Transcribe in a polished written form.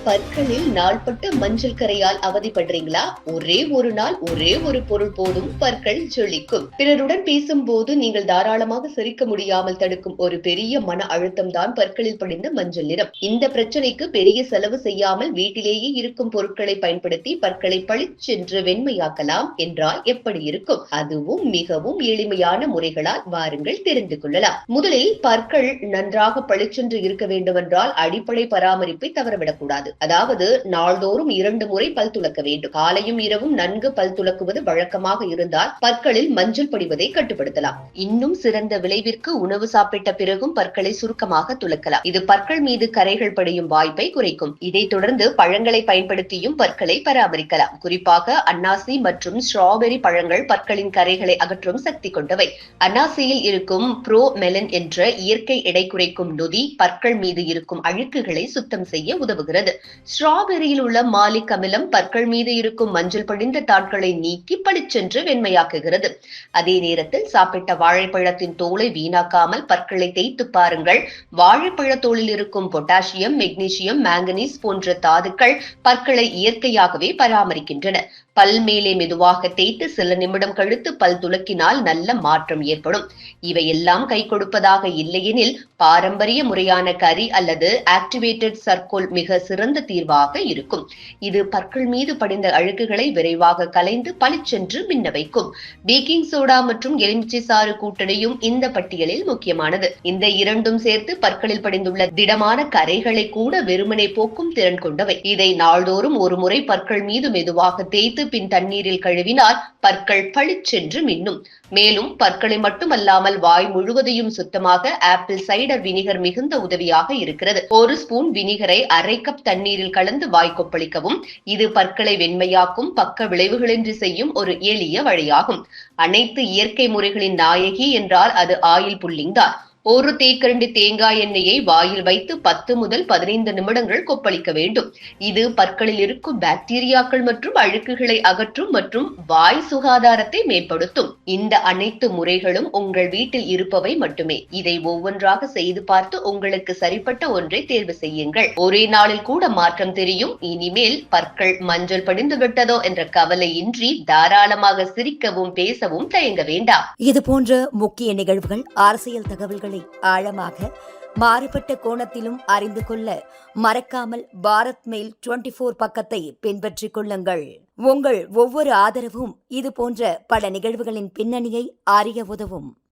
பற்களில் நாள்பட்ட மஞ்சள் கரையால் அவதிப்படுறீங்களா? ஒரே ஒரு நாள் ஒரே ஒரு பொருள் போதும் பற்கள் ஜொலிக்கும். பிறருடன் பேசும்போது நீங்கள் தாராளமாக சிரிக்க முடியாமல் தடுக்கும் ஒரு பெரிய மன அழுத்தம் தான் பற்களில் படிந்த மஞ்சள் நிறம். இந்த பிரச்சனைக்கு பெரிய செலவு செய்யாமல் வீட்டிலேயே இருக்கும் பொருட்களை பயன்படுத்தி பற்களை பளிச்சென்று வெண்மையாக்கலாம் என்றால் எப்படி இருக்கும்? அதுவும் மிகவும் எளிமையான முறைகளால் வாருங்கள் தெரிந்து கொள்ளலாம். முதலில் பற்கள் நன்றாக பளிச்சென்று இருக்க வேண்டுமென்றால் அடிப்படை பராமரிப்பை தவறவிடக்கூடாது. அதாவது நாள்தோறும் 2 முறை பல் துலக்க வேண்டும். காலையும் இரவும் நன்கு பல் துலக்குவது வழக்கமாக இருந்தால் பற்களில் மஞ்சள் படிவதை கட்டுப்படுத்தலாம். இன்னும் சிறந்த விளைவிற்கு உணவு சாப்பிட்ட பிறகும் பற்களை சுருக்கமாக துலக்கலாம். இது பற்கள் மீது கரைகள் படியும் வாய்ப்பை குறைக்கும். இதைத் தொடர்ந்து பழங்களை பயன்படுத்தியும் பற்களை பராமரிக்கலாம். குறிப்பாக அன்னாசி மற்றும் ஸ்ட்ராபெரி பழங்கள் பற்களின் கரைகளை அகற்றும் சக்தி கொண்டவை. அன்னாசியில் இருக்கும் ப்ரோமெலன் என்ற இயற்கை எடை குறைக்கும் நொதி பற்கள் மீது இருக்கும் அழுக்குகளை சுத்தம் செய்ய உதவுகிறது. ஸ்ட்ராபெரியில் உள்ள மாலிக் அமிலம் பற்கள் மீது இருக்கும் மஞ்சள் படிந்த தாட்களை நீக்கி பளிச்சென்று வெண்மையாக்குகிறது. அதே நேரத்தில் சாப்பிட்ட வாழைப்பழத்தின் தோலை வீணாக்காமல் பற்களை தேய்த்து பாருங்கள். வாழைப்பழ தோலில் இருக்கும் பொட்டாசியம், மெக்னீசியம், மாங்கனீஸ் போன்ற தாதுக்கள் பற்களை இயற்கையாகவே பராமரிக்கின்றன. பல் மேலே மெதுவாக தேய்த்து சில நிமிடம் கழித்து பல் துலக்கினால் நல்ல மாற்றம் ஏற்படும். இவையெல்லாம் கை கொடுப்பதாக இல்லையெனில் பாரம்பரிய முறையான கரி அல்லது ஆக்டிவேட்டட் சர்க்கோல் மிக சிறந்த தீர்வாக இருக்கும். இது பற்கள் மீது படிந்த அழுக்குகளை விரைவாக கலைந்து பளிச்சென்று மின்ன வைக்கும். பேக்கிங் சோடா மற்றும் எலுமிச்சை சாறு கூட்டணியும் இந்த பட்டியலில் முக்கியமானது. இந்த இரண்டும் சேர்த்து பற்களில் படிந்துள்ள திடமான கரைகளை கூட வெறுமனே போக்கும் திறன் கொண்டவை. இதை நாள்தோறும் ஒரு முறை பற்கள் மீது மெதுவாக தேய்த்து பின் தண்ணீரில் கழுவினால் பற்கள் பளிச்சென்று மின்னும். மேலும் பற்களை மட்டுமல்லாமல் வாய் முழுவதையும் சுத்தமாக ஆப்பிள் சைடர் வினிகர் மிகுந்த உதவியாக இருக்கிறது. 1 ஸ்பூன் வினிகரை அரை கப் தண்ணீரில் கலந்து வாய் கொப்பளிக்கவும். இது பற்களை வெண்மையாக்கும் பக்க விளைவுகளின்றி செய்யும் ஒரு எளிய வழியாகும். அனைத்து இயற்கை முறைகளின் நாயகி என்றால் அது ஆயில் புல்லிங் தான். 1 தேக்கரண்டி தேங்காய் எண்ணெயை வாயில் வைத்து 10 முதல் 15 நிமிடங்கள் கொப்பளிக்க வேண்டும். இது பற்களில் இருக்கும் பாக்டீரியாக்கள் மற்றும் அழுக்குகளை அகற்றும் மற்றும் வாய் சுகாதாரத்தை மேம்படுத்தும். இந்த அனைத்து முறைகளும் உங்கள் வீட்டில் இருப்பவை மட்டுமே. இதை ஒவ்வொன்றாக செய்து பார்த்து உங்களுக்கு சரிப்பட்ட ஒன்றை தேர்வு செய்யுங்கள். ஒரே நாளில் கூட மாற்றம் தெரியும். இனிமேல் பற்கள் மஞ்சள் படிந்து விட்டதோ என்ற கவலையின்றி தாராளமாக சிரிக்கவும் பேசவும் தயங்க வேண்டாம். இது போன்ற முக்கிய நிகழ்வுகள், அரசியல் தகவல்களை ஆழமாக மாறுபட்ட கோணத்திலும் அறிந்து கொள்ள மறக்காமல் பாரத் மெயில் 24 பக்கத்தை பின்பற்றிக் கொள்ளுங்கள். உங்கள் ஒவ்வொரு ஆதரவும் இது போன்ற பல நிகழ்வுகளின் பின்னணியை அறிய உதவும்.